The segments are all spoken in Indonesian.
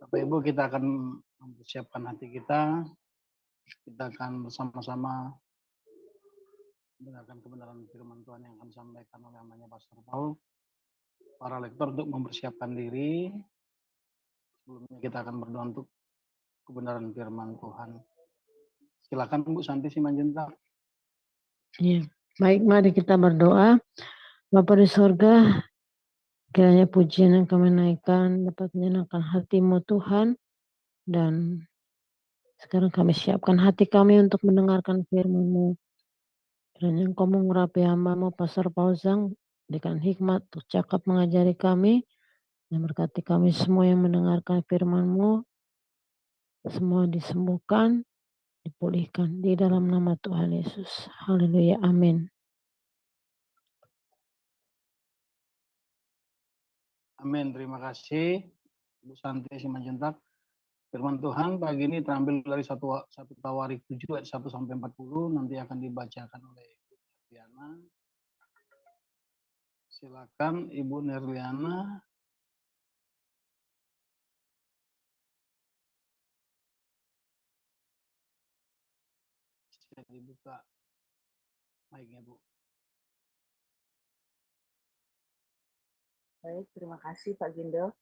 Bapak Ibu, kita akan mempersiapkan hati kita. Kita akan bersama-sama mendengarkan kebenaran firman Tuhan yang akan disampaikan oleh namanya Pastor Paul. Para lektor untuk mempersiapkan diri. Sebelumnya kita akan berdoa untuk kebenaran firman Tuhan. Silakan Bu Santi Simanjuntak. Ya, baik, mari kita berdoa. Bapa di sorga, kiranya pujian yang kami naikkan dapat menyenangkan hati-Mu Tuhan. Dan sekarang kami siapkan hati kami untuk mendengarkan firman-Mu. Kiranya Engkau mengurapi hamba-Mu Pastor Pauzang, berikan hikmat untuk cakap mengajari kami, dan berkati kami semua yang mendengarkan firman-Mu, semua disembuhkan, dipulihkan di dalam nama Tuhan Yesus. Haleluya, amin. Amin, terima kasih Bu Santi Simanjuntak. Firman Tuhan pagi ini terambil dari 1 Tawarik 7 ayat 1 sampai 40, nanti akan dibacakan oleh Ibu Nerliana. Silakan Ibu Nerliana. Bisa dibuka mic-nya, Bu. Baik, terima kasih Pak Gindo.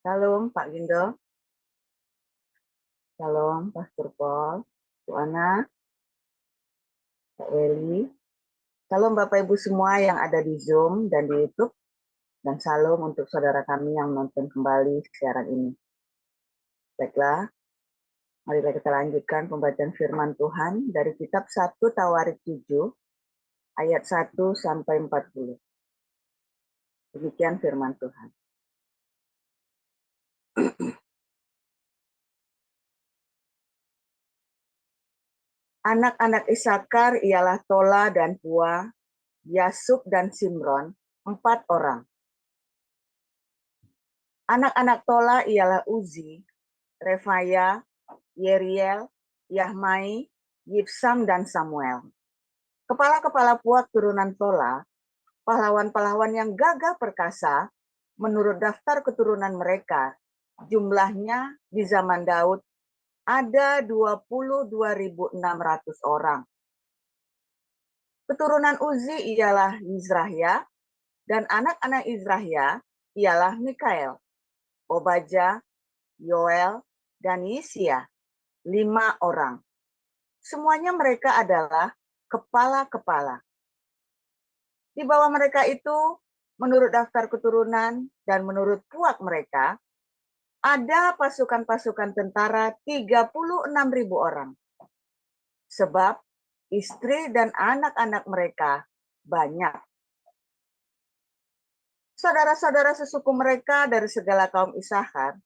Salam Pak Gindo. Salam Pastor Paul, Bu Ana, Pak Weli. Salam Bapak Ibu semua yang ada di Zoom dan di YouTube. Dan salam untuk saudara kami yang menonton kembali siaran ini. Baiklah, mari kita lanjutkan pembacaan firman Tuhan dari kitab 1 Tawarik 7 ayat 1 sampai 40. Demikian firman Tuhan. Anak-anak Isakar ialah Tola dan Pua, Yasub dan Simron, 4 orang. Anak-anak Tola ialah Uzi, Refaya, Yeriel, Yahmai, Yipsam, dan Samuel. Kepala-kepala Puak turunan Tola, pahlawan-pahlawan yang gagah perkasa, menurut daftar keturunan mereka, jumlahnya di zaman Daud ada 22.600 orang. Keturunan Uzi ialah Izrahya, dan anak-anak Izrahya ialah Mikael, Obaja, Yoel, dan Yisia, 5 orang. Semuanya mereka adalah kepala-kepala. Di bawah mereka itu, menurut daftar keturunan dan menurut puak mereka, ada pasukan-pasukan tentara 36.000 orang. Sebab istri dan anak-anak mereka banyak. Saudara-saudara sesuku mereka dari segala kaum Isakar,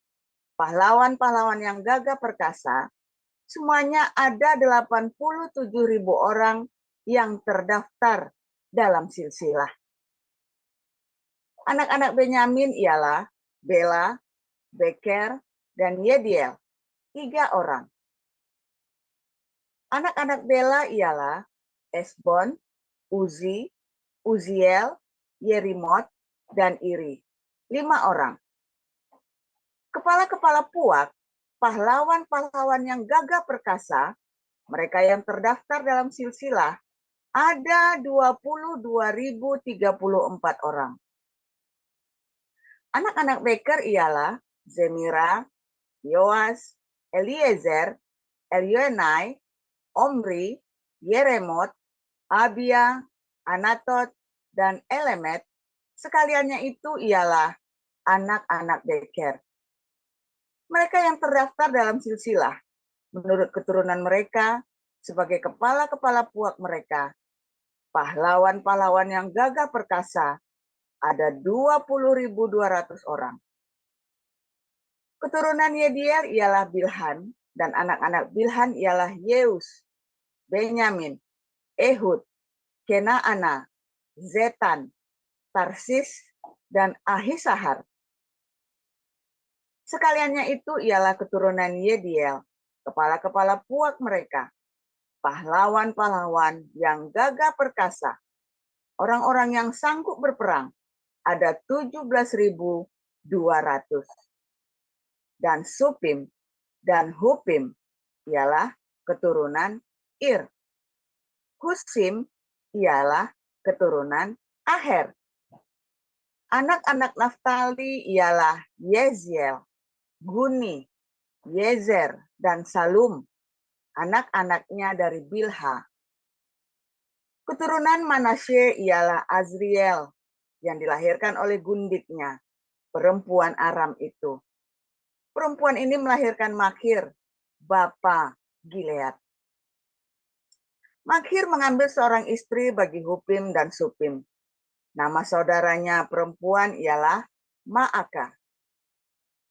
pahlawan-pahlawan yang gagah perkasa, semuanya ada 87.000 orang yang terdaftar dalam silsilah. Anak-anak Benyamin ialah Bela, Beker, dan Yediel, 3 orang. Anak-anak Bela ialah Esbon, Uzi, Uziel, Yerimot, dan Iri, 5 orang. Kepala-kepala Puak, pahlawan-pahlawan yang gagah perkasa, mereka yang terdaftar dalam silsilah, ada 22.034 orang. Anak-anak Beker ialah Zemira, Yoas, Eliezer, Elioenai, Omri, Yeremot, Abia, Anatot, dan Elemet, sekaliannya itu ialah anak-anak Beker. Mereka yang terdaftar dalam silsilah, menurut keturunan mereka, sebagai kepala-kepala puak mereka, pahlawan-pahlawan yang gagah perkasa, ada 20.200 orang. Keturunan Yediel ialah Bilhan, dan anak-anak Bilhan ialah Yeus, Benyamin, Ehud, Kenaana, Zetan, Tarsis, dan Ahisahar. Sekaliannya itu ialah keturunan Yediel, kepala-kepala puak mereka, pahlawan-pahlawan yang gagah perkasa, orang-orang yang sanggup berperang, ada 17.200. dan Supim, dan Hupim ialah keturunan Ir. Husim ialah keturunan Aher. Anak-anak Naftali ialah Yeziel, Guni, Yezer, dan Salum, anak-anaknya dari Bilha. Keturunan Manasye ialah Azriel, yang dilahirkan oleh gundiknya, perempuan Aram itu. Perempuan ini melahirkan Makhir, bapa Gilead. Makhir mengambil seorang istri bagi Hupim dan Supim. Nama saudaranya perempuan ialah Ma'aka.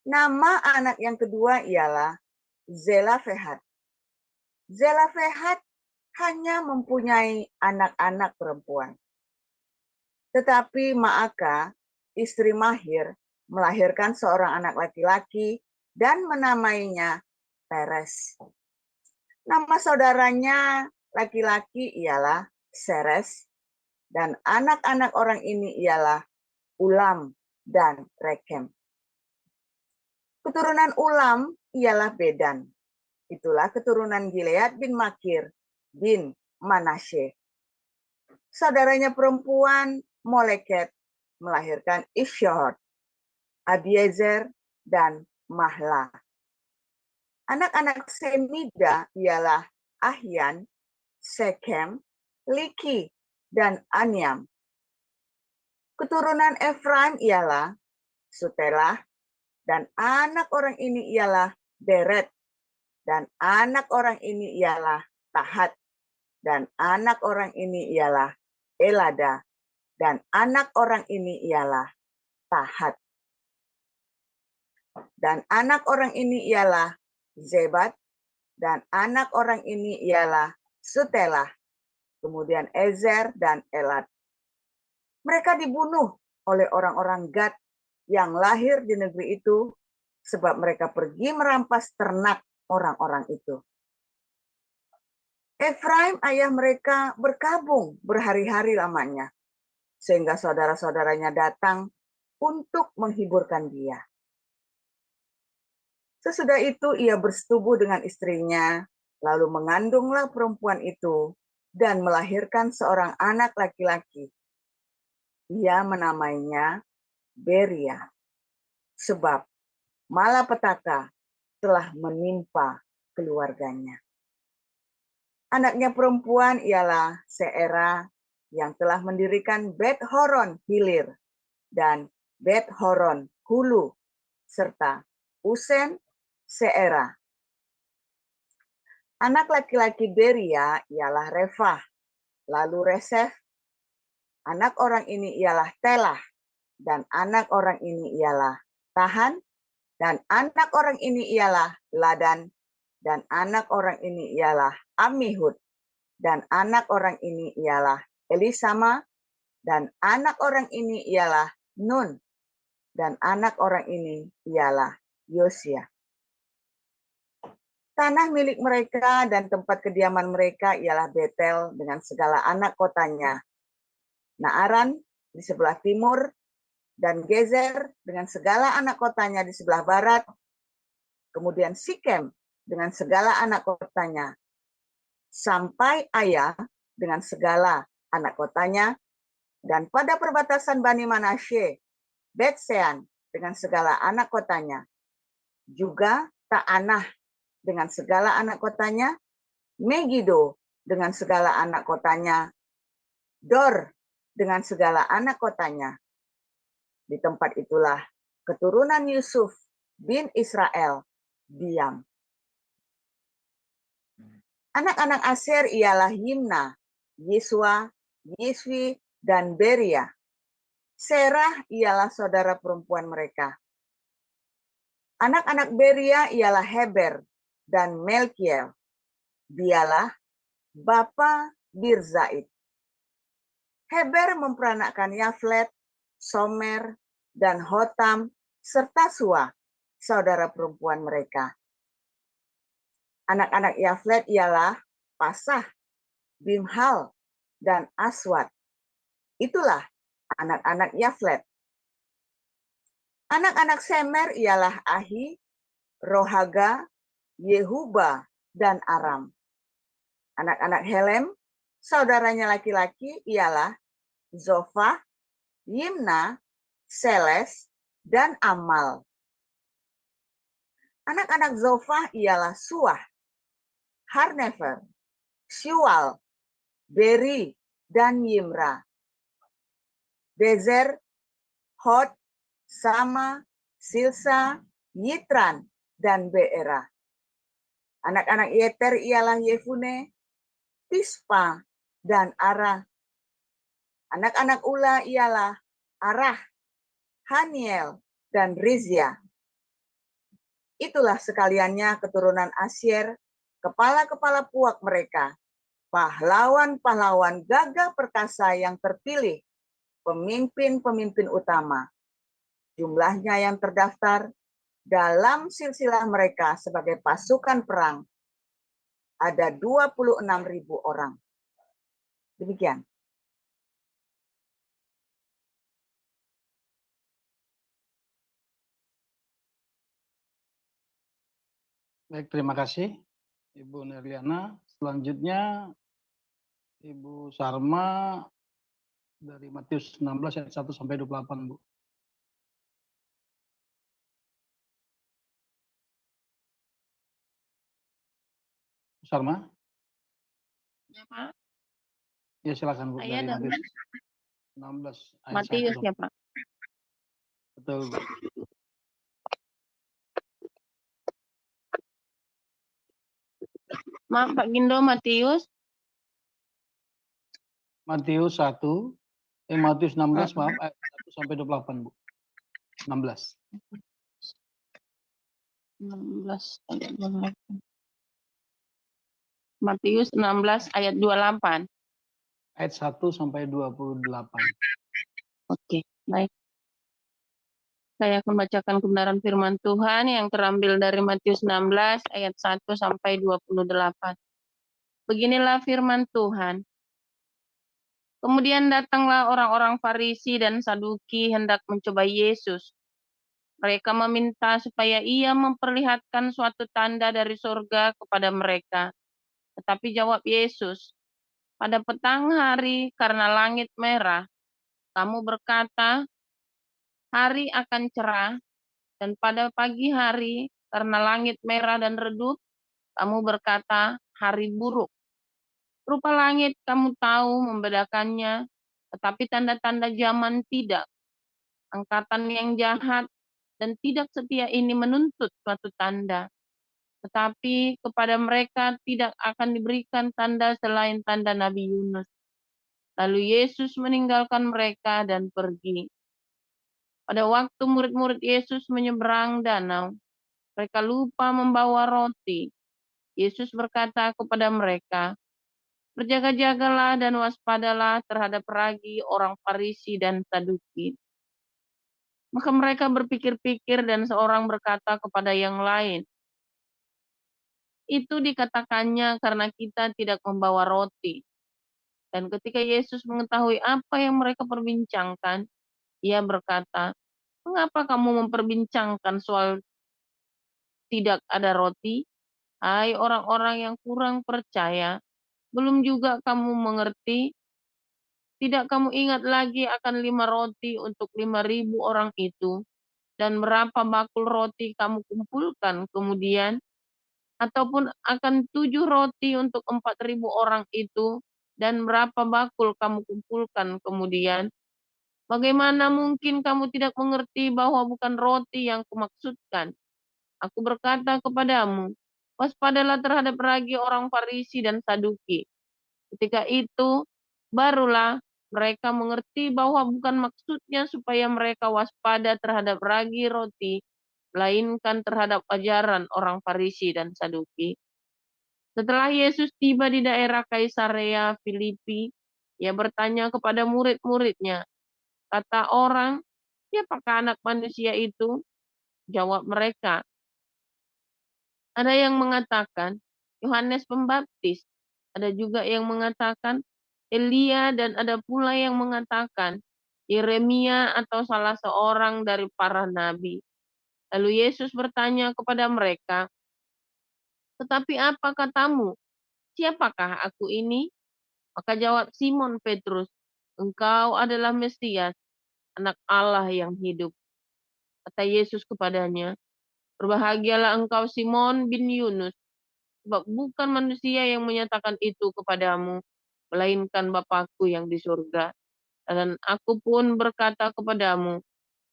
Nama anak yang kedua ialah Zelafehat. Zelafehat hanya mempunyai anak-anak perempuan. Tetapi Ma'aka, istri Mahir, melahirkan seorang anak laki-laki dan menamainya Peres. Nama saudaranya laki-laki ialah Seres, dan anak-anak orang ini ialah Ulam dan Rekem. Keturunan Ulam ialah Bedan. Itulah keturunan Gilead bin Makir bin Manasye. Saudaranya perempuan Moleket melahirkan Ishyahod, Abiezer, dan Mahla. Anak-anak Semida ialah Ahyan, Sekem, Liki, dan Anyam. Keturunan Efraim ialah Sutelah, dan anak orang ini ialah Beret, dan anak orang ini ialah Tahat, dan anak orang ini ialah Elada, dan anak orang ini ialah Tahat. Dan anak orang ini ialah Zebat, dan anak orang ini ialah Sutelah, kemudian Ezer dan Elad. Mereka dibunuh oleh orang-orang Gad yang lahir di negeri itu, sebab mereka pergi merampas ternak orang-orang itu. Efraim ayah mereka berkabung berhari-hari lamanya, sehingga saudara-saudaranya datang untuk menghiburkan dia. Sesudah itu ia bersetubuh dengan istrinya, lalu mengandunglah perempuan itu dan melahirkan seorang anak laki-laki. Ia menamainya Beria, sebab malapetaka telah menimpa keluarganya. Anaknya perempuan ialah Seera, yang telah mendirikan Bet Horon Hilir dan Bet Horon Hulu, serta Usen Seera. Anak laki-laki Beria ialah Refah, lalu Resef. Anak orang ini ialah Telah, dan anak orang ini ialah Tahan, dan anak orang ini ialah Ladan, dan anak orang ini ialah Amihud, dan anak orang ini ialah Elisama, dan anak orang ini ialah Nun, dan anak orang ini ialah Yosia. Tanah milik mereka dan tempat kediaman mereka ialah Betel dengan segala anak kotanya, Naaran di sebelah timur, dan Gezer dengan segala anak kotanya di sebelah barat, kemudian Sikem dengan segala anak kotanya, sampai Aya dengan segala anak kotanya, dan pada perbatasan Bani Manasye, Bet-Sean dengan segala anak kotanya, juga Ta'anah dengan segala anak kotanya, Megido dengan segala anak kotanya, Dor dengan segala anak kotanya. Di tempat itulah keturunan Yusuf bin Israel diam. Anak-anak Aser ialah Yimna, Yiswa, Yiswi, dan Beria. Serah ialah saudara perempuan mereka. Anak-anak Beria ialah Heber dan Melkiel. Dialah bapa Birzait. Heber memperanakkan Yaflet, Somer, dan Hotam, serta Sua, saudara perempuan mereka. Anak-anak Yaflet ialah Pasah, Bimhal, dan Aswat. Itulah anak-anak Yaflet. Anak-anak Semer ialah Ahi, Rohaga, Yehuba, dan Aram. Anak-anak Helem, saudaranya laki-laki ialah Zofah, Yimna, Seles, dan Amal. Anak-anak Zofah ialah Suah, Harnefer, Syual, Beri, dan Yimra. Bezer, Hod, Sama, Silsa, Yitran, dan Beera. Anak-anak Yeter ialah Yefune, Pispa, dan Arah. Anak-anak Ula ialah Arah, Haniel, dan Rizia. Itulah sekaliannya keturunan Asyer, kepala-kepala puak mereka, pahlawan-pahlawan gagah perkasa yang terpilih, pemimpin-pemimpin utama. Jumlahnya yang terdaftar dalam silsilah mereka sebagai pasukan perang ada 26.000 orang. Demikian. Baik, terima kasih Ibu Nerliana. Selanjutnya Ibu Sarma dari Matius 16 ayat 1 sampai 28, Bu. Bu Sarma? Ya, Pak. Ya, silakan, Bu. Saya Dari dari Matius 16 ayat Matius 1. ya, Pak. Betul, Bu. Maaf, Pak Gindo, Matius. Matius 16, maaf, ayat 1 sampai 28, Bu. 16. 16 ayat 28. Matius 16 ayat 28. Ayat 1 sampai 28. Oke, baik. Saya akan bacakan kebenaran firman Tuhan yang terambil dari Matius 16 ayat 1 sampai 28. Beginilah firman Tuhan. Kemudian datanglah orang-orang Farisi dan Saduki hendak mencoba Yesus. Mereka meminta supaya ia memperlihatkan suatu tanda dari surga kepada mereka. Tetapi jawab Yesus, pada petang hari karena langit merah, kamu berkata, hari akan cerah, dan pada pagi hari karena langit merah dan redup, kamu berkata, hari buruk. Rupa langit kamu tahu membedakannya, tetapi tanda-tanda zaman tidak. Angkatan yang jahat dan tidak setia ini menuntut suatu tanda. Tetapi kepada mereka tidak akan diberikan tanda selain tanda Nabi Yunus. Lalu Yesus meninggalkan mereka dan pergi. Pada waktu murid-murid Yesus menyeberang danau, mereka lupa membawa roti. Yesus berkata kepada mereka, berjaga-jagalah dan waspadalah terhadap ragi orang Farisi dan Saduki. Maka mereka berpikir-pikir dan seorang berkata kepada yang lain, itu dikatakannya karena kita tidak membawa roti. Dan ketika Yesus mengetahui apa yang mereka perbincangkan, ia berkata, mengapa kamu memperbincangkan soal tidak ada roti? Hai orang-orang yang kurang percaya, belum juga kamu mengerti? Tidak kamu ingat lagi akan 5 roti untuk 5.000 orang itu? Dan berapa bakul roti kamu kumpulkan kemudian? Ataupun akan 7 roti untuk 4.000 orang itu? Dan berapa bakul kamu kumpulkan kemudian? Bagaimana mungkin kamu tidak mengerti bahwa bukan roti yang kumaksudkan? Aku berkata kepadamu, waspadalah terhadap ragi orang Farisi dan Saduki. Ketika itu, barulah mereka mengerti bahwa bukan maksudnya supaya mereka waspada terhadap ragi roti, melainkan terhadap ajaran orang Farisi dan Saduki. Setelah Yesus tiba di daerah Kaisarea Filipi, ia bertanya kepada murid-muridnya, kata orang, siapakah anak manusia itu? Jawab mereka, ada yang mengatakan Yohanes Pembaptis, ada juga yang mengatakan Elia, dan ada pula yang mengatakan Yeremia atau salah seorang dari para nabi. Lalu Yesus bertanya kepada mereka, "Tetapi apa katamu? Siapakah aku ini?" Maka jawab Simon Petrus, "Engkau adalah Mesias, Anak Allah yang hidup." Kata Yesus kepadanya, "Berbahagialah engkau Simon bin Yunus, sebab bukan manusia yang menyatakan itu kepadamu, melainkan Bapa-Ku yang di surga. Dan aku pun berkata kepadamu,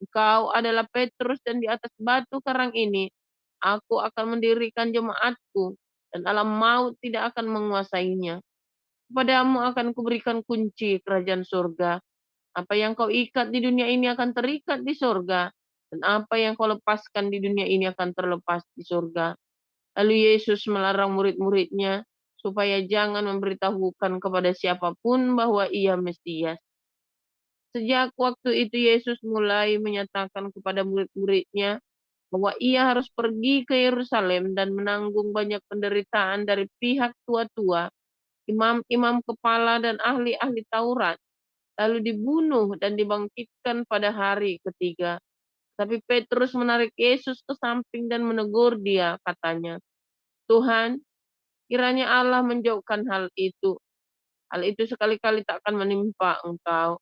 engkau adalah Petrus, dan di atas batu karang ini aku akan mendirikan jemaatku, dan alam maut tidak akan menguasainya. Kepadamu akan kuberikan kunci kerajaan surga. Apa yang kau ikat di dunia ini akan terikat di surga, dan apa yang kau lepaskan di dunia ini akan terlepas di surga." Lalu Yesus melarang murid-muridnya supaya jangan memberitahukan kepada siapapun bahwa ia Mesias. Sejak waktu itu Yesus mulai menyatakan kepada murid-muridnya bahwa ia harus pergi ke Yerusalem dan menanggung banyak penderitaan dari pihak tua-tua, imam-imam kepala dan ahli-ahli Taurat, lalu dibunuh dan dibangkitkan pada hari ketiga. Tapi Petrus menarik Yesus ke samping dan menegur dia, katanya, "Tuhan, kiranya Allah menjauhkan hal itu. Hal itu sekali-kali tak akan menimpa engkau."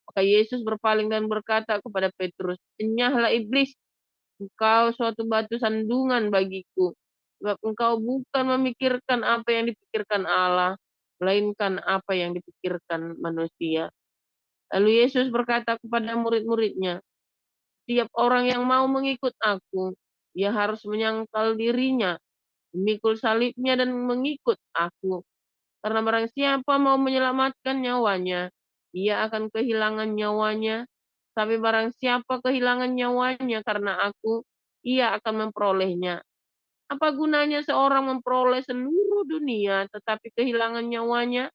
Maka Yesus berpaling dan berkata kepada Petrus, "Enyahlah iblis, engkau suatu batu sandungan bagiku, sebab engkau bukan memikirkan apa yang dipikirkan Allah, melainkan apa yang dipikirkan manusia." Lalu Yesus berkata kepada murid-muridnya, "Setiap orang yang mau mengikut aku, ia harus menyangkal dirinya, memikul salibnya dan mengikut aku. Karena barang siapa mau menyelamatkan nyawanya, ia akan kehilangan nyawanya. Tapi barang siapa kehilangan nyawanya karena aku, ia akan memperolehnya. Apa gunanya seorang memperoleh seluruh dunia tetapi kehilangan nyawanya?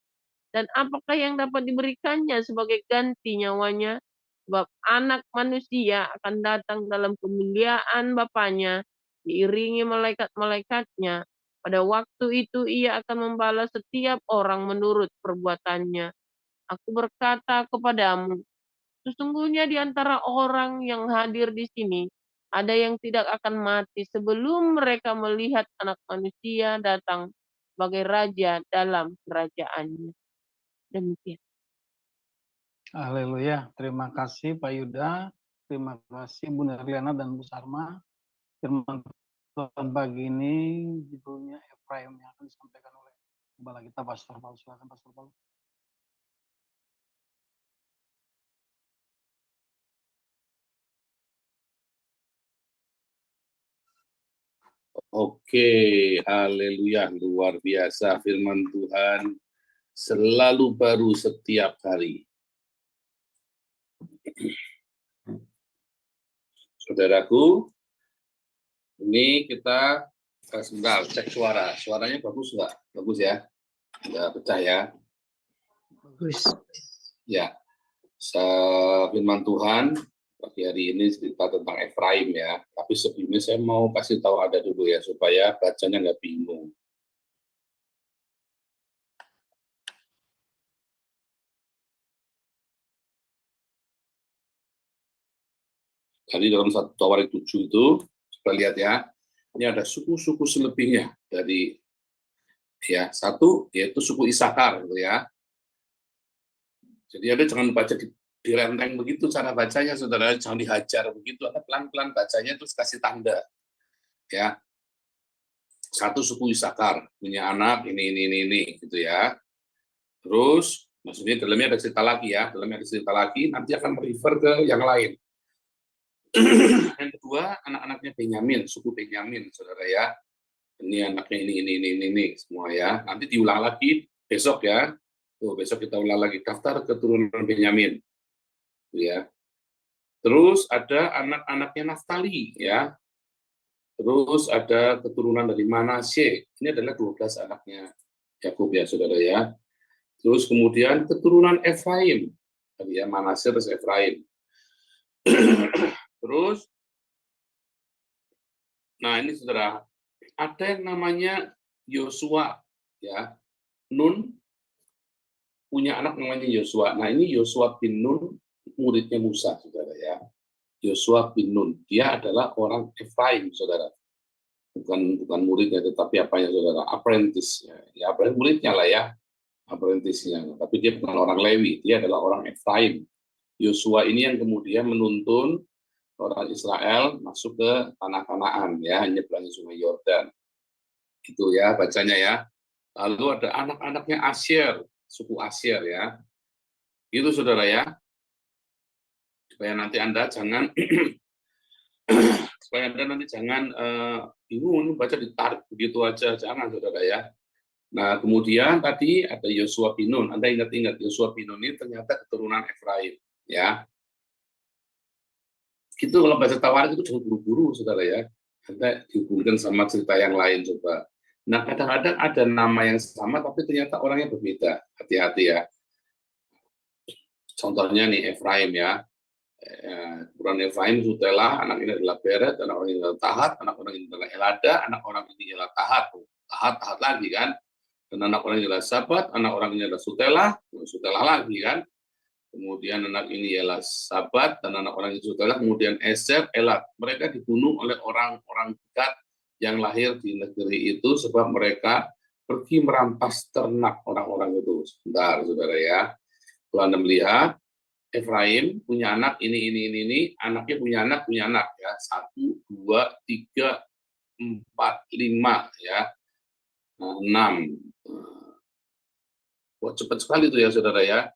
Dan apakah yang dapat diberikannya sebagai ganti nyawanya? Sebab Anak Manusia akan datang dalam kemuliaan Bapanya, diiringi malaikat-malaikatnya. Pada waktu itu ia akan membalas setiap orang menurut perbuatannya. Aku berkata kepadamu, sesungguhnya di antara orang yang hadir di sini, ada yang tidak akan mati sebelum mereka melihat Anak Manusia datang sebagai Raja dalam kerajaannya. Demikian. Haleluya. Terima kasih Pak Yuda. Terima kasih Bu Nerliana dan Bu Sarma. Firman Tuhan pagi ini judulnya Efraim yang akan disampaikan oleh Gembala kita Pastor Paul. Silakan Pastor Paul. Oke, haleluya, luar biasa firman Tuhan selalu baru setiap hari. Saudaraku, ini kita sebentar cek suara. Suaranya bagus nggak? Bagus ya? Nggak pecah ya? Bagus. Ya, firman Tuhan pagi hari ini cerita tentang Efraim ya. Tapi sebelumnya saya mau kasih tahu ada dulu ya, supaya bacanya nggak bingung. Jadi dalam 1 Tawarik 7 itu, kita lihat ya, ini ada suku-suku selebihnya dari ya satu yaitu suku Isakar gitu ya. Jadi ada jangan baca di renteng begitu cara bacanya, saudara, jangan dihajar begitu, ada pelan-pelan bacanya terus kasih tanda ya. Satu suku Isakar punya anak ini gitu ya. Terus maksudnya dalamnya ada cerita lagi ya, dalamnya ada cerita lagi, nanti akan refer ke yang lain. Yang kedua, anak-anaknya Benyamin, suku Benyamin, saudara ya. Ini anaknya ini semua ya. Nanti diulang lagi besok ya. Tuh, besok kita ulang lagi daftar keturunan Benyamin. Ya. Terus ada anak-anaknya Naftali ya. Terus ada keturunan dari Manasye. Ini adalah 12 anaknya Yakub ya, saudara ya. Terus kemudian keturunan Efraim. Tadi ya, Manasye terus Efraim. Terus, nah ini saudara, ada yang namanya Yosua, ya. Nun punya anak namanya Yosua. Nah ini Yosua bin Nun, muridnya Musa, saudara ya. Yosua bin Nun. Dia adalah orang Efraim, saudara. Bukan muridnya, tetapi apanya, saudara? Apprentice. Ya, muridnya lah ya, apprentice-nya. Tapi dia bukan orang Lewi, dia adalah orang Efraim. Yosua ini yang kemudian menuntun orang Israel masuk ke tanah Kanaan, ya, nyeberangi Sungai Yordan. Itu ya bacanya ya. Lalu ada anak-anaknya Asyer, suku Asyer ya. Itu saudara ya. Supaya nanti Anda jangan bingung baca ditarik begitu aja, jangan saudara ya. Nah, kemudian tadi ada Yosua bin Nun. Anda ingat-ingat Yosua bin Nun ini ternyata keturunan Efraim ya. Gitu kalau baca Tawarik itu jangan buru-buru saudara ya. Anda dihubungkan sama cerita yang lain coba. Nah, kadang-kadang ada nama yang sama tapi ternyata orangnya berbeda. Hati-hati ya. Contohnya nih Efraim ya. Keturunan Efraim Sutela, anak ini adalah Beret, anak orang ini adalah Tahat, anak orang ini adalah Elada, anak orang ini adalah Tahat lagi kan. Dan anak orang ini adalah Sabat, anak orang ini adalah Sutela lagi kan. Kemudian anak ini ialah Sabat, dan anak orang ini Sutela, kemudian Eser, Elat. Mereka dibunuh oleh orang-orang Gad yang lahir di negeri itu sebab mereka pergi merampas ternak orang-orang itu. Sebentar, saudara ya. Kalau Anda melihat, Efraim punya anak ini, anaknya punya anak ya. 1, 2, 3, 4, 5 ya. 6. Wah, cepat sekali itu ya saudara ya.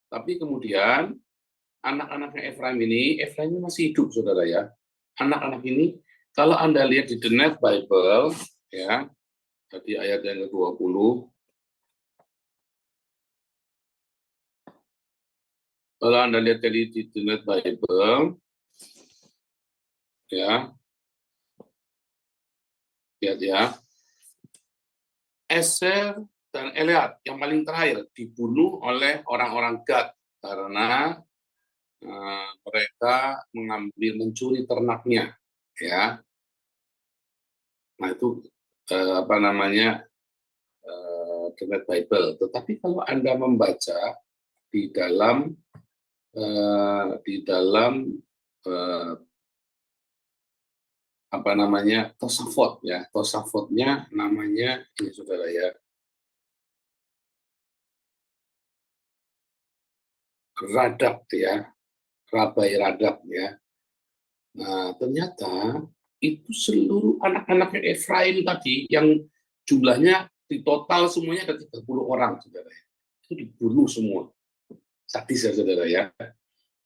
Tapi kemudian anak-anaknya Efraim ini masih hidup saudara ya. Anak-anak ini kalau Anda lihat di The Net Bible ya, tadi ayat yang ke-20. Kalau Anda lihat tadi di The Net Bible ya. Lihat ya. Eser dan Elead yang paling terakhir dibunuh oleh orang-orang Gad karena mereka mencuri ternaknya ya. Nah itu The Net Bible. Tetapi kalau Anda membaca di dalam Tosafot ya, Tosafotnya namanya ini saudara ya, Radab ya, Rabai Radab ya. Nah, ternyata itu seluruh anak-anaknya Efraim tadi yang jumlahnya di total semuanya ada 30 orang, saudara. Itu dibunuh semua. Sadis ya, saudara ya.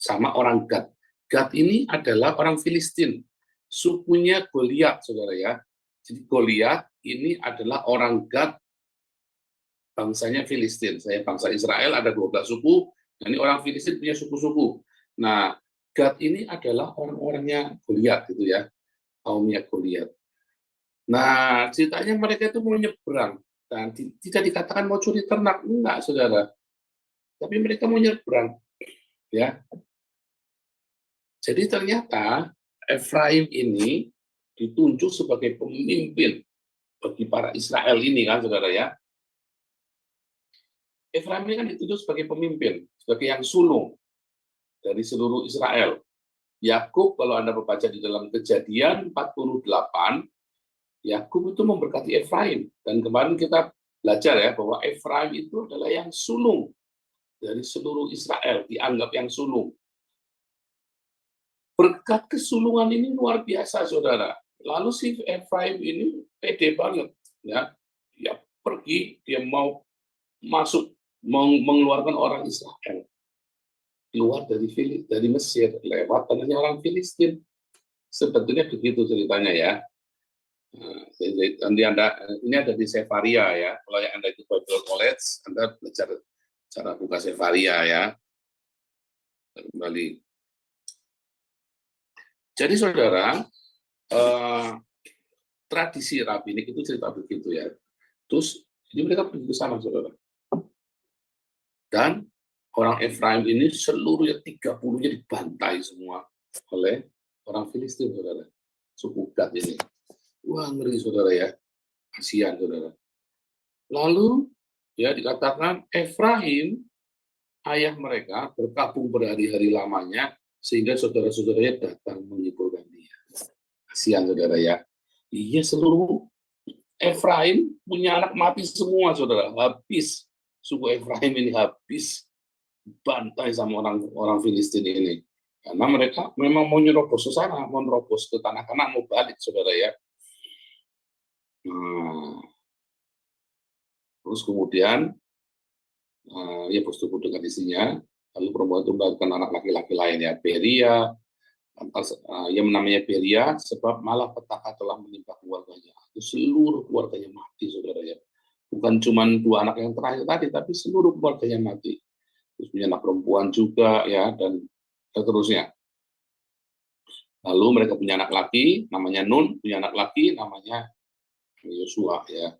Sama orang Gad. Gad ini adalah orang Filistin. Sukunya Goliat, saudara ya. Jadi Goliat ini adalah orang Gad, bangsanya Filistin. Saya bangsa Israel ada 12 suku. Ini orang Filistin punya suku-suku. Nah, Gad ini adalah orang-orangnya Goliat gitu ya, kaumnya Goliat. Nah, ceritanya mereka itu mau nyebrang dan tidak dikatakan mau curi ternak, enggak saudara. Tapi mereka mau nyebrang, ya. Jadi ternyata Efraim ini ditunjuk sebagai pemimpin bagi para Israel ini kan saudara ya. Efraim ini kan ditunjuk sebagai pemimpin, sebagai yang sulung dari seluruh Israel. Yakub, kalau Anda membaca di dalam Kejadian 48, Yakub itu memberkati Efraim. Dan kemarin kita belajar ya, bahwa Efraim itu adalah yang sulung dari seluruh Israel, dianggap yang sulung. Berkat kesulungan ini luar biasa, saudara. Lalu si Efraim ini pede banget. Ya. Dia pergi, dia mau masuk, mengeluarkan orang Israel. Keluar dari Mesir lewat tanahnya orang Filistin. Sebetulnya begitu ceritanya ya. Nanti ini ada di Sefaria ya. Kalau yang Anda di Bible College, Anda belajar cara buka Sefaria ya. Kembali. Jadi saudara, tradisi rabbinik itu cerita begitu ya. Terus ini mereka pergi ke sana saudara. Dan orang Efraim ini seluruhnya 30-nya dibantai semua oleh orang Filistin, saudara. Suku Gad ini. Wah, ngeri, saudara ya. Kasihan, saudara. Lalu, ya dikatakan Efraim, ayah mereka, berkabung berhari-hari lamanya sehingga saudara-saudaranya datang menghiburkan dia. Kasihan saudara ya. Iya, seluruh Efraim punya anak mati semua, saudara. Habis. Suku Efraim ini habis bantai sama orang Filistin ini. Karena mereka memang mau nyerobos ke sana, mau nerobos ke tanah Kanaan, mau balik, saudara ya. Nah, terus kemudian, ya bersetubuh dengan istrinya, lalu perempuan itu melakukan anak laki-laki lain ya, Beria, yang namanya Beria, sebab malah petaka telah menimpa keluarganya. Itu seluruh keluarganya mati, saudara ya. Bukan cuma 2 anak yang terakhir tadi, tapi seluruh keluarganya mati. Terus punya anak perempuan juga ya, dan seterusnya. Lalu mereka punya anak laki, namanya Nun, punya anak laki, namanya Yosua ya.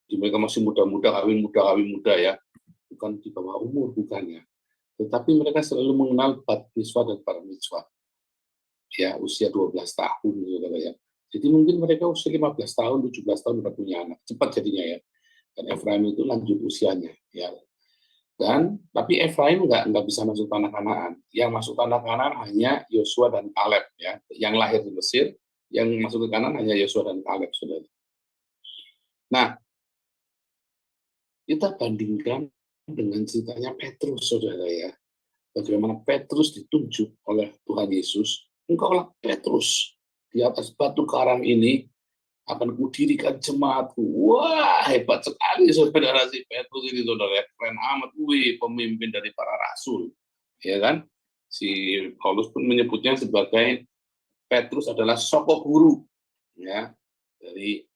Jadi mereka masih muda-muda, kawin muda ya, bukan di bawah umur, bukan ya. Tetapi mereka selalu mengenal bat mitzvah dan bar mitzvah. Ya, usia 12 tahun, saudara ya. Jadi mungkin mereka usia 15 tahun, 17 tahun sudah punya anak. Cepat jadinya ya. Dan Efraim itu lanjut usianya ya. Dan tapi Efraim nggak bisa masuk tanah Kanaan. Yang masuk tanah Kanaan hanya Yosua dan Kaleb ya. Yang lahir di Mesir, yang masuk ke Kanaan hanya Yosua dan Kaleb, saudara. Nah, kita bandingkan dengan ceritanya Petrus, saudara ya. Bagaimana Petrus ditunjuk oleh Tuhan Yesus. Engkaulah Petrus, di atas batu karang ini akan kudirikan jemaatku. Wah, hebat sekali saudara si Petrus ini, saudara. Keren amat, pemimpin dari para rasul. Ya kan? Si Paulus pun menyebutnya sebagai Petrus adalah sokok guru ya dari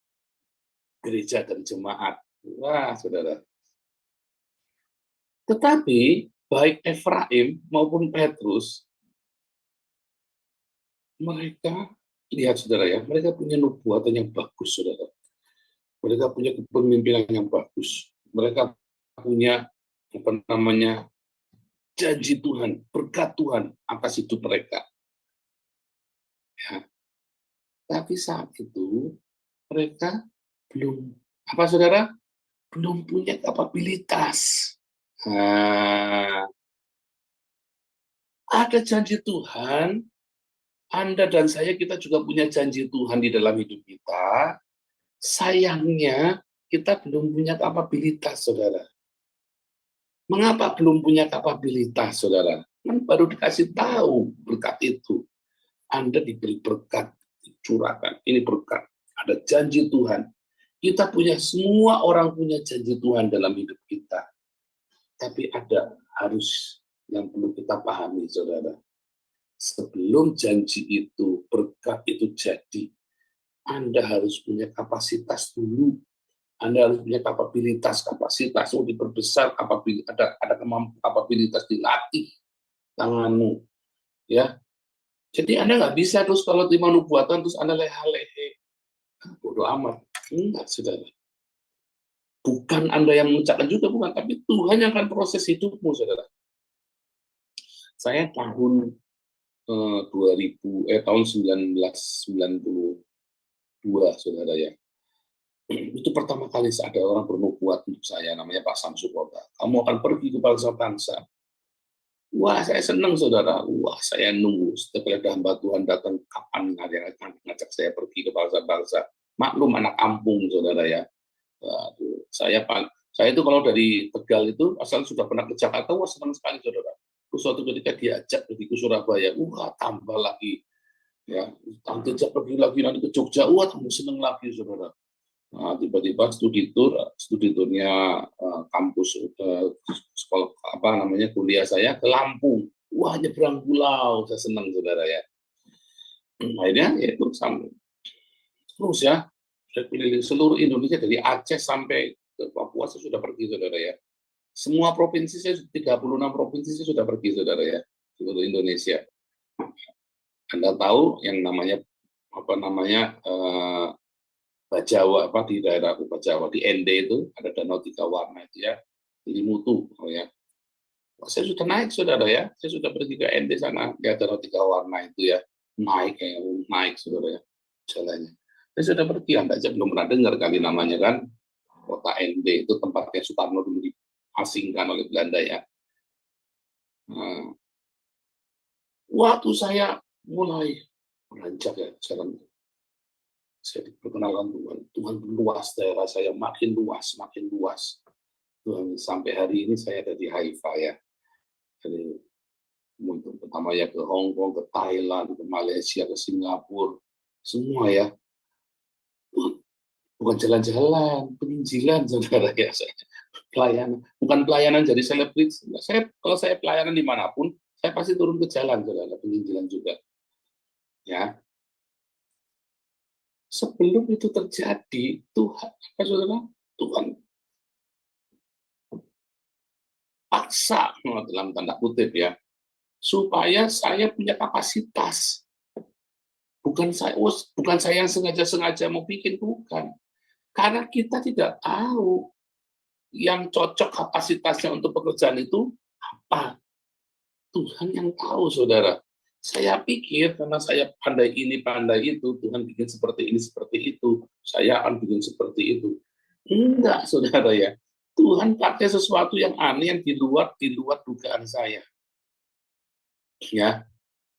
gereja dan jemaat. Wah, saudara. Tetapi baik Efraim maupun Petrus, mereka lihat saudara ya, mereka punya nubuatan yang bagus, saudara. Mereka punya kepemimpinan yang bagus. Mereka punya janji Tuhan, berkat Tuhan atas hidup mereka. Ya. Tapi saat itu mereka belum saudara? Belum punya kapabilitas. Nah, ada janji Tuhan. Anda dan saya, kita juga punya janji Tuhan di dalam hidup kita. Sayangnya, kita belum punya kapabilitas, saudara. Mengapa belum punya kapabilitas, saudara? Kan baru dikasih tahu berkat itu. Anda diberi berkat, dicurahkan. Ini berkat. Ada janji Tuhan. Kita punya, semua orang punya janji Tuhan dalam hidup kita. Tapi ada harus yang perlu kita pahami, saudara. Sebelum janji itu, berkat itu jadi, Anda harus punya kapasitas dulu. Anda harus punya kapabilitas untuk diperbesar, ada kapabilitas dilatih tanganmu. Ya. Jadi Anda nggak bisa terus kalau terima nubuatan terus Anda leha-lehe. Bodoh amat. Enggak, saudara. Bukan Anda yang mengucapkan juga, bukan. Tapi Tuhan yang akan proses hidupmu, saudara. Saya tahun 1992, saudara ya. Itu pertama kali ada orang bernubuat untuk saya, namanya Pak Samsukota. Kamu akan pergi ke bangsa-bangsa. Wah, saya senang, saudara. Wah, saya nunggu setiap ada hamba Tuhan datang, kapan yang akan ngajak saya pergi ke bangsa-bangsa. Maklum anak kampung, saudara ya. Saya itu kalau dari Tegal itu, asal sudah pernah ke Jakarta, wah senang sekali, saudara. Terus suatu ketika diajak pergi ke Surabaya, wah tambah lagi. Ya, diajak pergi lagi nanti ke Jogja, wah tambah senang lagi, saudara. Nah, tiba-tiba studi turnya kampus sekolah kuliah saya ke Lampung. Wah, nyebrang pulau, saya senang, saudara ya. Akhirnya ya itu terus ya, saya keliling seluruh Indonesia dari Aceh sampai ke Papua saya sudah pergi, saudara ya. Semua provinsi saya 36 provinsi saya sudah pergi, saudara ya, seluruh Indonesia. Anda tahu yang namanya Bajawa, di daerah Bajawa, di ND itu ada Danau Tiga Warna itu ya, di Mutu, ya. Saya sudah naik, saudara ya, saya sudah pergi ke ND sana, di Danau Tiga Warna itu ya, naik, saudara ya, jalannya. Saya sudah pergi, Anda aja belum pernah dengar kali namanya kan, kota ND itu tempatnya Soekarno dulu diasingkan oleh Belanda ya. Nah, Waktu saya mulai beranjak ya, sekarang saya diperkenalkan Tuhan. Tuhan luas daerah saya, makin luas, makin luas. Tuhan, sampai hari ini saya ada di Haifa ya. Jadi untuk pertama ya ke Hong Kong, ke Thailand, ke Malaysia, ke Singapura, semua ya. Bukan jalan-jalan, penginjilan saudara ya. Pelayanan, bukan pelayanan jadi selebritis. Kalau saya pelayanan dimanapun, saya pasti turun ke jalan, saudara, penginjilan juga. Ya, sebelum itu terjadi, Tuhan, apa saudara? Tuhan paksa dalam tanda kutip ya, supaya saya punya kapasitas. Bukan saya yang sengaja mau bikin, bukan. Karena kita tidak tahu yang cocok kapasitasnya untuk pekerjaan itu apa. Tuhan yang tahu, saudara. Saya pikir karena saya pandai ini, pandai itu, Tuhan bikin seperti ini, seperti itu. Saya akan bikin seperti itu. Enggak, saudara ya. Tuhan pakai sesuatu yang aneh, yang di luar dugaan saya. Ya,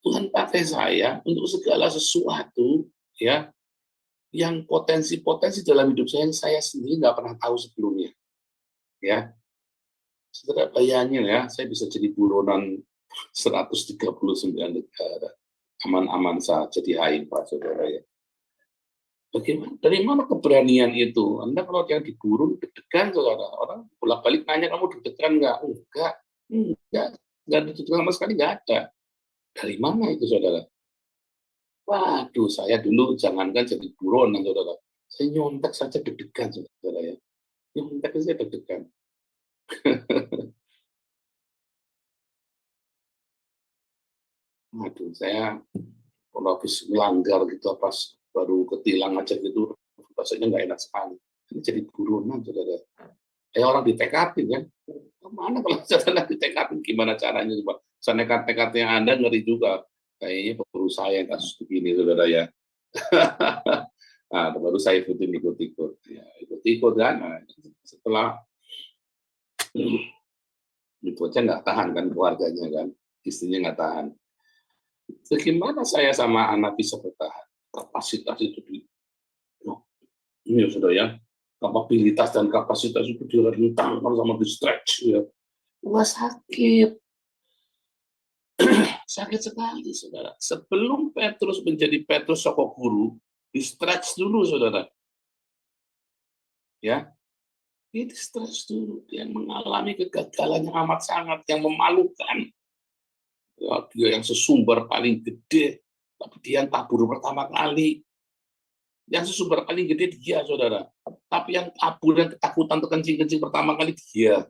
Tuhan pakai saya untuk segala sesuatu, ya, yang potensi-potensi dalam hidup saya yang saya sendiri nggak pernah tahu sebelumnya. Ya, saudara bayangin ya, saya bisa jadi buronan 139 negara. Aman-aman saja di Haifa, saudara ya. Bagaimana? Dari mana keberanian itu? Anda kalau yang diburu deg-degan, saudara. Orang bolak-balik nanya, kamu deg-degan nggak? Enggak. Nggak deg-degan sama sekali, nggak ada. Dari mana itu, saudara? Waduh, saya dulu jangankan jadi buronan, saudara. Saya nyontek saja deg-degan, saudara ya. Nyontek saja deg-degan. Waduh, saya kalau habis melanggar gitu, pas baru ketilang aja gitu, rasanya nggak enak sekali. Ini jadi buronan, saudara. Kayak orang di TKP kan, kemana kalau saudara di TKP, gimana caranya coba? Saya nekat-nekat yang Anda ngeri juga. Kayaknya baru saya yang kasus begini, saudara ya. Nah, baru saya ikutin ikut-ikut. Ya, ikut-ikut kan. Nah, setelah itu aja nggak tahan kan keluarganya kan, istrinya nggak tahan. Bagaimana saya sama anak bisa bertahan? Kapasitas itu ini ya saudara ya, kapabilitas dan kapasitas itu direntangkan sama di stretch ya. Wah sakit. Sakit sekali saudara. Sebelum Petrus menjadi Petrus soko guru, di stretch dulu saudara. Ya. Di stretch dulu, dia mengalami kegagalan yang amat sangat, yang memalukan. Ya, dia yang sesumber paling gede, tapi dia yang tabur pertama kali. Yang sesumber paling gede dia, saudara. Tapi yang kabur dan ketakutan terkencing-kencing pertama kali dia.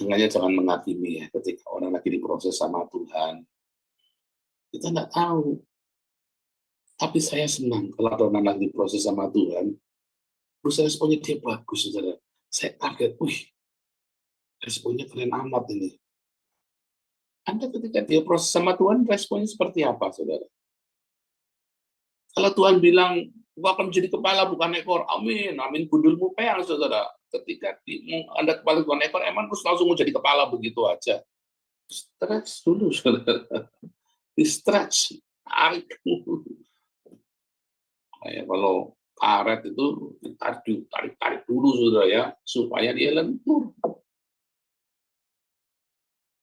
Makanya jangan menghakimi ya ketika orang lagi diproses sama Tuhan. Kita nggak tahu. Tapi saya senang kalau ada orang lagi diproses sama Tuhan. Terus responnya dia bagus, saudara. Saya kaget, responnya keren amat ini. Anda ketika dia proses sama Tuhan, responnya seperti apa, saudara? Kalau Tuhan bilang, gua akan menjadi kepala bukan ekor, amin, amin, gundulmu peang, saudara. Ketika Anda kepala bukan ekor, emang terus langsung mau jadi kepala begitu aja. Stretch dulu, saudara. Di stretch, tarik dulu. Kayak kalau karet itu tarik dulu, saudara ya, supaya dia lentur.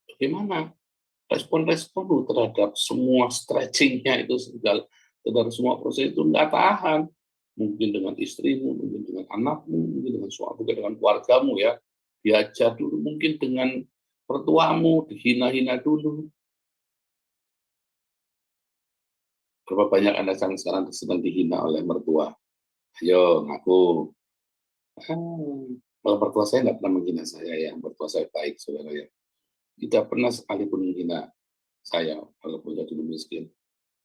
Bagaimana? Respon-respon terhadap semua stretchingnya itu segala terhadap semua proses itu nggak tahan. Mungkin dengan istrimu, mungkin dengan anakmu, mungkin dengan suami, dengan keluargamu ya. Diajar dulu, mungkin dengan mertuamu, dihina-hina dulu. Berapa banyak Anda sekarang sedang dihina oleh mertua? Ayo, ngaku. Kalau mertua saya nggak pernah menghina saya ya, mertua saya baik, saudara ya. Tidak pernah sekalipun menghina saya, walaupun saya dulu miskin.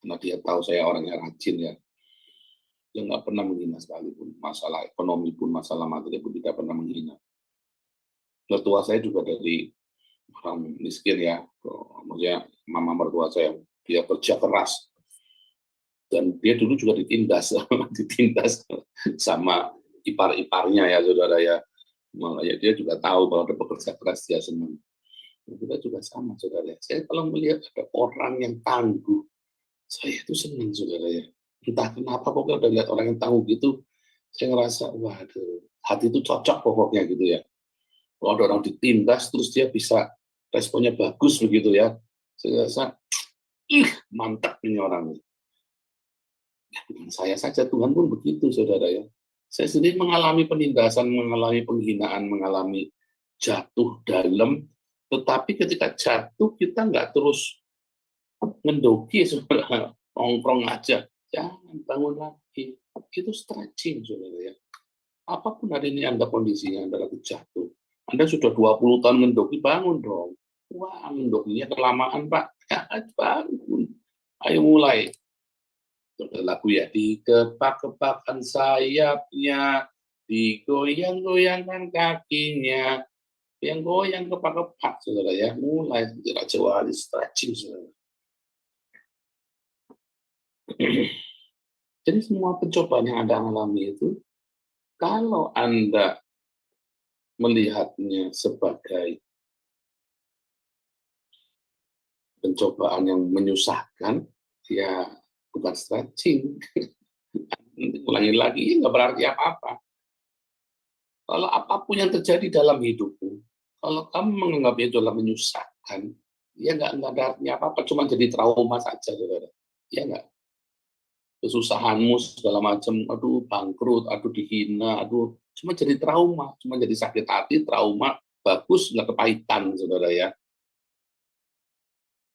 Karena dia tahu saya orang yang rajin ya. Dia nggak pernah menghina sekalipun. Masalah ekonomi pun, masalah materi pun tidak pernah menghina. Mertua saya juga dari orang miskin ya. Maksudnya mama mertua saya, dia kerja keras. Dan dia dulu juga ditindas sama ipar-iparnya ya, saudara ya. Makanya dia juga tahu bahwa ada pekerja keras, dia senang. Kita juga sama, saudara. Saya kalau melihat ada orang yang tangguh, saya itu senang, saudara ya. Entah kenapa, pokoknya udah lihat orang yang tangguh gitu, saya ngerasa, waduh, hati itu cocok pokoknya gitu ya. Kalau ada orang ditindas, terus dia bisa responnya bagus begitu ya. Saya rasa, mantap ini orang. Ya, bukan saya saja, Tuhan pun begitu, saudara ya. Saya sendiri mengalami penindasan, mengalami penghinaan, mengalami jatuh dalam, tetapi ketika jatuh kita nggak terus ngendoki, saudara, nongkrong aja. Jangan, bangun lagi. Itu stretching, saudara ya. Apapun hari ini Anda kondisinya, Anda lagi jatuh. Anda sudah 20 tahun ngendoki, bangun dong. Wah, ngendokinya kelamaan, Pak. Bangun. Ayo mulai. Lagu ya, dikepak-kepakan sayapnya, digoyang-goyangkan kakinya, yang goyang kepak-kepak, saudara ya, mulai Raja Wali stretching, saudara. Jadi semua pencobaan yang Anda alami itu, kalau Anda melihatnya sebagai pencobaan yang menyusahkan, ya bukan stretching. Ulangi lagi, nggak berarti apa-apa. Kalau apapun yang terjadi dalam hidupmu, kalau kamu menganggap itu adalah menyusahkan, ya nggak ada artinya apa-apa, cuma jadi trauma saja, saudara. Ya nggak? Kesusahanmu segala macam, aduh bangkrut, aduh dihina, aduh cuma jadi trauma, cuma jadi sakit hati, trauma, bagus nggak kepahitan, saudara ya.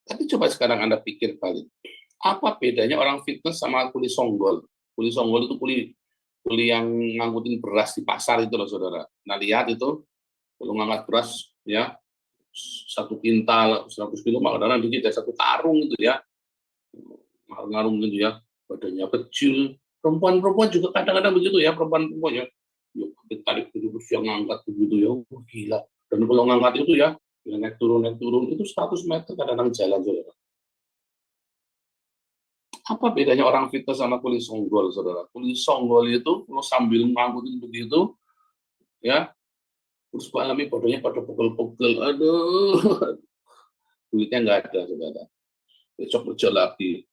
Tapi coba sekarang Anda pikir balik, apa bedanya orang fitness sama kuli songgol? Kuli songgol itu kuli yang ngangkutin beras di pasar itu loh, saudara. Nah lihat itu, kalau ngangkat beras ya 1 kintal 100 kilo, kadang-kadang dikit ya 1 karung itu ya, karung gitu ya, badannya kecil. Perempuan juga kadang-kadang begitu ya, perempuan ya, tarik terus yang ngangkat begitu ya, gila. Dan kalau ngangkat itu ya, naik turun itu 100 meter kadang-kadang jalan, saudara. Apa bedanya orang fitness sama kuli songgol, saudara? Kuli songgol itu kalau sambil ngangkutin begitu ya, terus alami badannya pada pegel-pegel, aduh, duitnya nggak ada, saudara. Besok kerja lagi,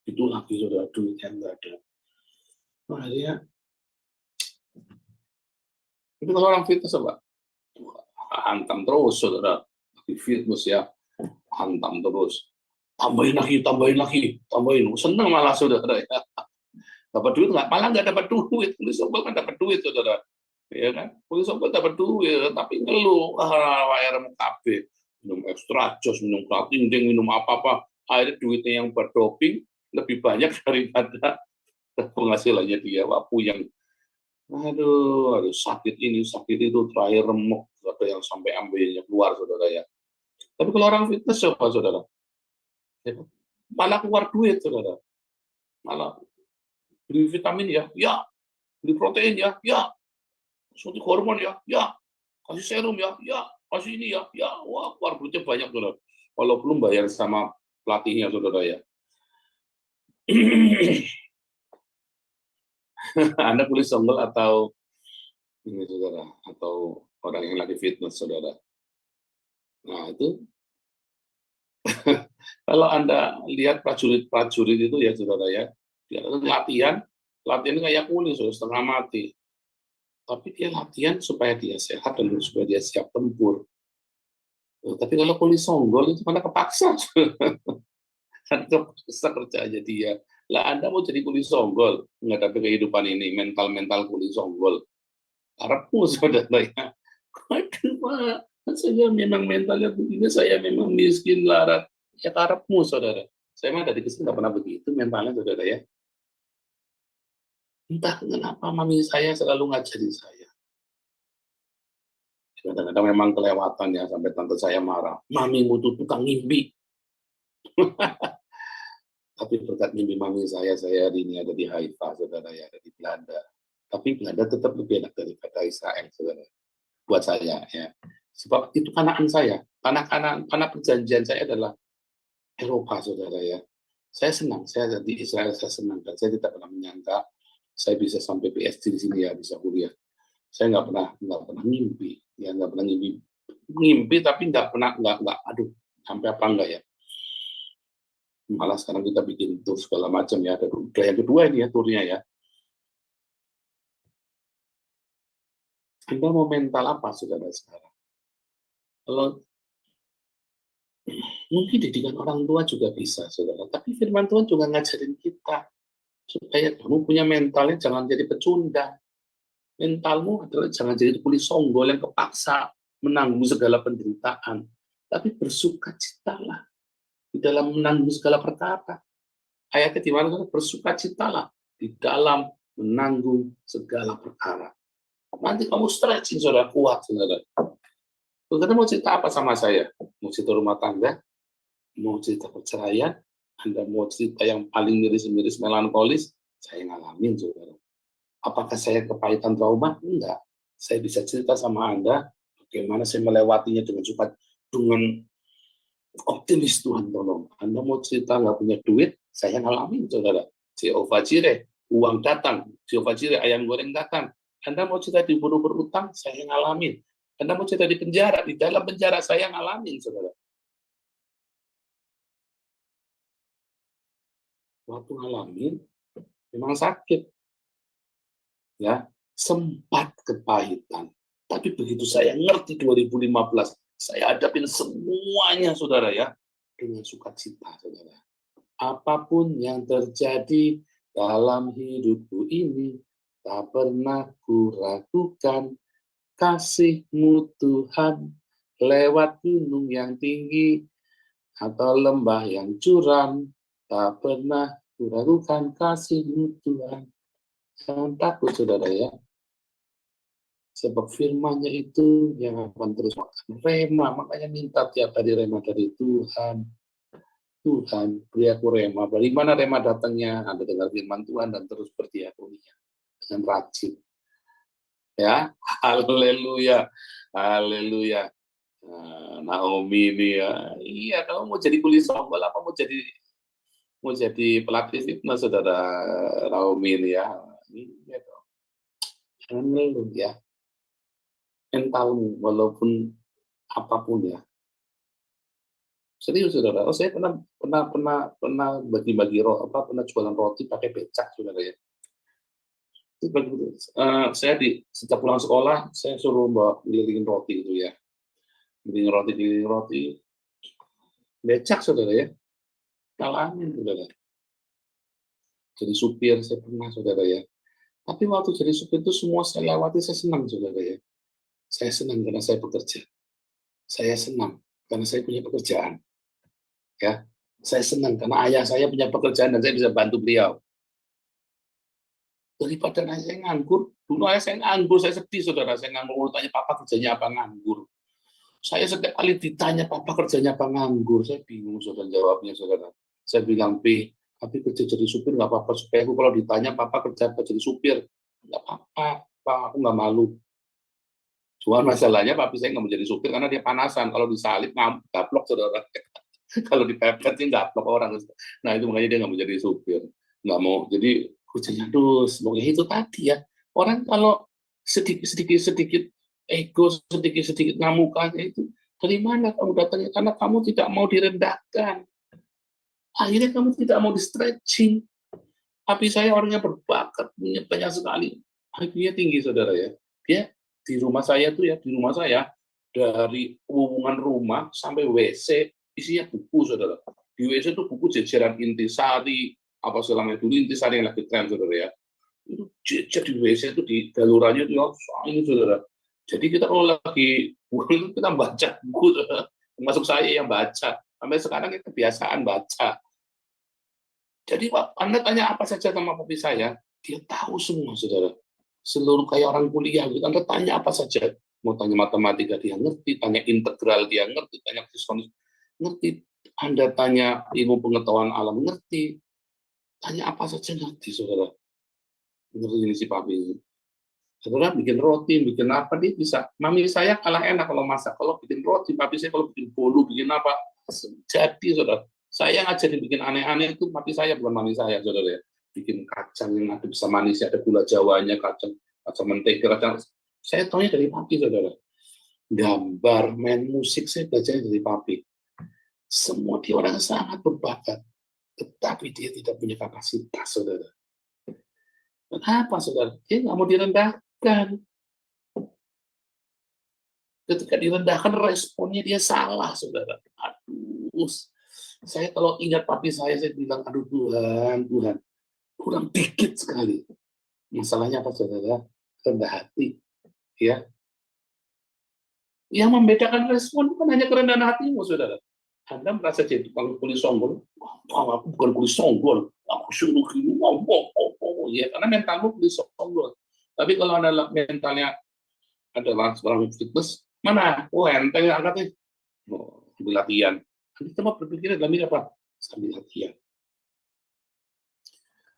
itu lagi, saudara, duitnya nggak ada. Nah, ya. Itu kalau orang fitness apa? Hantam terus, saudara. Di fitness ya, hantam terus. Tambahin lagi. Senang malah, saudara. Ya. Dapat duit nggak? Malah nggak dapat duit. Kuli songgol kan dapat duit, saudara. Ya kan? Kuli songgol dapat duit, tapi ngeluh. Air KB. Minum extra jos, minum protein, minum apa-apa. Akhirnya duitnya yang buat doping lebih banyak daripada penghasilannya dia. Wah, puyeng. Aduh, sakit ini, sakit itu, terakhir remuk. Ada yang sampai ambilnya keluar, saudara ya. Tapi kalau orang fitness, coba, saudara. Malah keluar duit, saudara. Malah beli vitamin ya. Beli protein ya, suntik hormon ya, kasih serum ya, kasih ini ya, wah keluar duitnya banyak, saudara. Kalau belum bayar sama pelatihnya, saudara ya. Anda kuli songgol atau ini, saudara, atau orang yang lagi fitness, saudara. Nah itu kalau Anda lihat prajurit itu ya, saudara ya, dia latihan kayak kuli, saudara, setengah mati. Tapi dia latihan supaya dia sehat dan supaya dia siap tempur. Tapi kalau kuli songgol itu mana kepaksa. Kan kepaksa kerjanya dia. Lah Anda mau jadi kuli songgol, menghadapi kehidupan ini, mental kuli songgol. Harapmu, saudara ya. Waduh, Pak, saya memang mentalnya begini, saya memang miskin, larat. Ya harapmu, saudara. Saya mah dari kecil nggak pernah begitu mentalnya, saudara ya. Entah kenapa mami saya selalu ngajarin saya. Kadang-kadang memang kelewatan ya, sampai tante saya marah. Mamimu tuh tukang ngimpi. Tapi berkat mimpi mami saya hari ini ada di Haifa, saudara ya, ada di Belanda. Tapi Belanda tetap lebih enak daripada Israel, saudara. Buat saya ya. Sebab itu kanaan saya. Tanah perjanjian saya adalah Eropa, saudara ya. Saya senang, saya di Israel saya senang, dan saya tidak pernah menyangka saya bisa sampai PhD di sini ya, bisa kuliah. Saya nggak pernah ngimpi, ya nggak pernah ngimpi tapi nggak pernah aduh sampai apa enggak ya. Malah sekarang kita bikin tour segala macam ya. Ada yang kedua ini ya turnya ya. Anda mau mental apa saudara sekarang? Kalau mungkin didikan orang tua juga bisa saudara, tapi firman Tuhan juga ngajarin kita supaya kamu punya mentalnya jangan jadi pecundang. Mentalmu adalah jangan jadi kuli songgol yang kepaksa menanggung segala penderitaan, tapi bersukacitalah di dalam menanggung segala perkara. Ayatnya di mana? Bersukacitalah di dalam menanggung segala perkara. Nanti kamu stretching, saudara, kuat, saudara. Saudara mau cerita apa sama saya? Mau cerita rumah tangga? Mau cerita perceraian? Anda mau cerita yang paling miris-miris melankolis? Saya ngalamin, saudara. Apakah saya kepahitan trauma? Enggak. Saya bisa cerita sama Anda bagaimana saya melewatinya dengan optimis. Tuhan tolong. Anda mau cerita nggak punya duit? Saya ngalamin, saudara. Jehovah Jireh, uang datang. Jehovah Jireh, ayam goreng datang. Anda mau cerita dibunuh berutang? Saya ngalamin. Anda mau cerita di penjara? Di dalam penjara saya ngalamin, saudara. Waktu ngalamin, memang sakit. Ya, sempat kepahitan. Tapi begitu saya ngerti 2015, saya hadapin semuanya, saudara ya, dengan sukacita, saudara. Apapun yang terjadi dalam hidupku ini, tak pernah kuragukan kasih-Mu Tuhan, lewat gunung yang tinggi atau lembah yang curam, tak pernah kuragukan kasih-Mu Tuhan. Jangan takut, saudara ya. Sebab firman-Nya itu yang akan terus makan rema. Makanya minta tiap hari rema dari Tuhan. Tuhan, beri aku rema. Dari mana rema datangnya? Anda dengar firman Tuhan dan terus berdiakonia dengan rajin. Ya, haleluya, haleluya. Naomi ini ya, iya kamu mau jadi kuli songgol apa mau jadi pelatih fitness, saudara Naomi ini ya. Iya dong. Jangan ngeluh ya. Mentalmu walaupun apapun ya. Serius, saudara. Oh, saya pernah bagi-bagi pernah jualan roti pakai becak, saudara ya. Saya setiap pulang sekolah saya suruh bawa ngelilingin roti itu ya, ngelilingin roti, becak, saudara ya, ngalamin, saudara. Jadi supir saya pernah, saudara ya. Tapi waktu jadi supir itu semua saya lewati, saya senang, saudara ya. Saya senang karena saya bekerja. Saya senang karena saya punya pekerjaan. Ya, saya senang karena ayah saya punya pekerjaan dan saya bisa bantu beliau. Daripada saya nganggur, dulu ayah saya nganggur, saya sedih, saudara. Saya nganggur, tanya papa kerjanya apa, nganggur. Saya setiap kali ditanya papa kerjanya apa, nganggur. Saya bingung, saudara, jawabnya, saudara. Saya bilang, tapi kerja jadi supir nggak apa-apa. Supaya aku kalau ditanya papa kerja apa jadi supir, nggak apa-apa, Pak, aku nggak malu. Cuma masalahnya papi saya nggak mau jadi supir karena dia panasan. Kalau disalip, gaplok, saudara. Kalau dipepet, dia gaplok orang. Nah, itu makanya dia nggak mau jadi supir. Nggak mau. Jadi, kerjanya terus. Pokoknya itu tadi ya. Orang kalau sedikit-sedikit ego, sedikit-sedikit ngamukannya itu, dari mana kamu datangnya? Karena kamu tidak mau direndahkan. Akhirnya kamu tidak mau di-stretching. Tapi saya orangnya berbakat, punya banyak sekali. Akhirnya tinggi, saudara ya. Dia di rumah saya tuh ya, dari hubungan rumah sampai WC, isinya buku, saudara. Di WC itu buku jejeran Intisari, apa selama dulu Intisari yang lagi tren, saudara ya. Itu jejer di WC itu di galurannya itu ini, saudara. Jadi kita kalau lagi kita baca buku, termasuk saya yang baca. Sampai sekarang kita kebiasaan baca. Jadi Anda tanya apa saja sama papi saya, dia tahu semua, saudara. Seluruh kayak orang kuliah, gitu. Anda tanya apa saja. Mau tanya matematika, dia ngerti. Tanya integral, dia ngerti. Tanya diskonis, ngerti. Anda tanya ilmu pengetahuan alam, ngerti. Tanya apa saja, ngerti, saudara. Ngerti ini si papi ini. Saudara bikin roti, bikin apa, dia bisa. Mami saya kalah enak kalau masak. Kalau bikin roti, papi saya kalau bikin bolu, bikin apa. Jadi, saudara. Saya ngajarin bikin aneh-aneh itu, papi saya bukan mami saya, saudara ya. Bikin kacang yang ada bisa manisnya, ada gula jawanya, kacang mentega, kacang. Saya tahunya dari papi, saudara. Gambar, main musik, saya belajarnya dari papi. Semua dia orang yang sangat berbakat, tetapi dia tidak punya kapasitas, saudara. Kenapa, saudara? Dia nggak mau direndahkan. Ketika direndahkan, responnya dia salah, saudara. Aduh, saya kalau ingat papi saya bilang, aduh Tuhan, Tuhan, kurang dikit sekali. Masalahnya apa, saudara? Rendah hati, ya. Yang membedakan respon bukan hanya kerendahan hatimu, saudara. Anda merasa jadi tukang kuli songgol, aku bukan kuli songgol, aku suruh gini, ya, karena mentalmu kuli songgol. Tapi kalau Anda mentalnya adalah seorang fitness, mana? Enteng angkatnya. Sambil latihan. Kita mau berpikir dalam ini apa? Sambil latihan.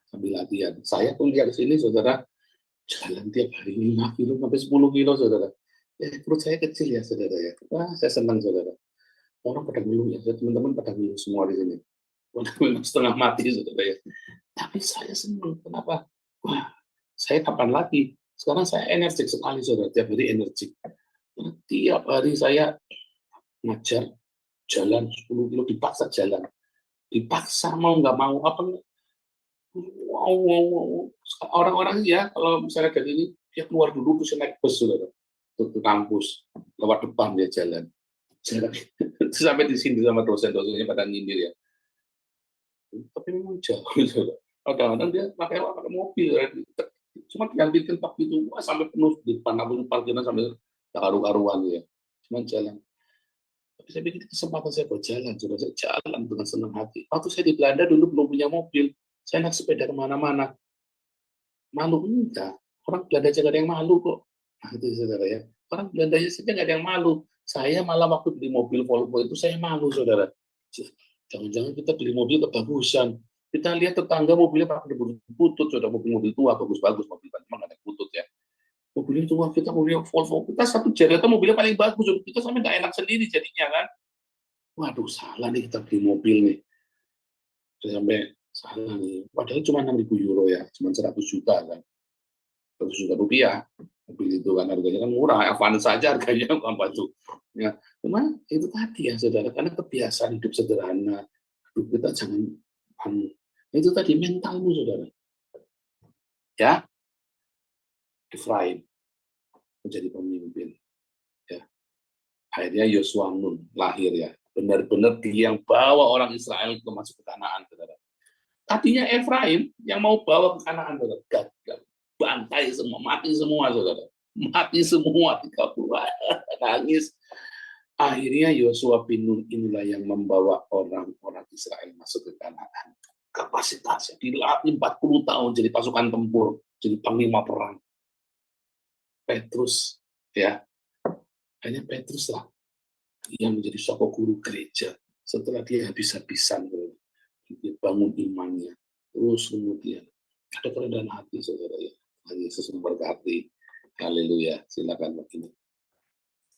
Sambil latihan. Saya pun lihat di sini, saudara, jalan tiap hari 5 kilo sampai 10 kilo, saudara. Perut saya kecil ya, saudara ya. Wah, saya senang, saudara. Orang pada ngeluh ya, teman-teman pada ngeluh semua di sini. Memang setengah mati, saudara ya. Tapi saya senang, kenapa? Wah, saya kapan lagi? Sekarang saya energik sekali, saudara. Tiap hari energik. Tiap hari saya ngajar jalan 10 kilo, dipaksa jalan. Dipaksa mau nggak mau, apa wow. Orang-orang ya, kalau misalnya dari ini, dia keluar dulu, terus naik bus, saudara. Ke kampus, lewat depan dia jalan. Sampai di sini sama dosen-dosennya pada nyindir ya. Tapi memang jauh. Kadang-kadang dia pakai mobil, cuma diambilkan pak itu sampai penuh di depan parkiran sampai karu-karuan ya. Cuma jalan. Tapi saya pikir kesempatan saya buat jalan, coba saya jalan dengan senang hati. Waktu saya di Belanda dulu belum punya mobil, saya naik sepeda kemana-mana. Malu enggak, orang Belanda aja nggak ada yang malu kok. Nah, itu saudara ya. Orang Belanda saja nggak ada yang malu. Saya malah waktu beli mobil Volvo itu saya malu, saudara. Jangan-jangan kita beli mobil kebagusan. Kita lihat tetangga mobilnya pakai butut, saudara, mobil tua bagus-bagus, mobil kan memang ada butut ya. Mobilnya tua, kita mobilnya Volvo, kita satu jari mobilnya paling bagus, kita sampai nggak enak sendiri jadinya kan. Waduh, salah nih kita beli mobil nih. Sampai salah nih. Padahal cuma 6.000 euro ya, cuma 100 juta kan. 100 juta rupiah. Mobil itu kan harganya kan murah, Avance saja harganya apa tuh. Ya, cuma itu tadi ya saudara, karena kebiasaan hidup sederhana, hidup kita jangan itu tadi mentalmu saudara. Ya, Efraim menjadi pemimpin. Ya, akhirnya Yosua Nun lahir ya, benar-benar dia yang bawa orang Israel ke masuk ke Kanaan saudara. Tadinya Efraim yang mau bawa ke Kanaan saudara, gagal. Bantai semua, mati semua, saudara. Mati semua, 30 nangis. Akhirnya Yosua bin Nun inilah yang membawa orang-orang Israel masuk ke Kanaan. Kapasitasnya dilatih 40 tahun jadi pasukan tempur, jadi panglima perang. Petrus, ya, hanya Petrus lah yang menjadi sosok guru gereja. Setelah dia habis-habisan, dia bangun imannya. Terus kemudian ada kerendahan hati, saudara ya. Yesus memberkati. Haleluya. Silakan begini.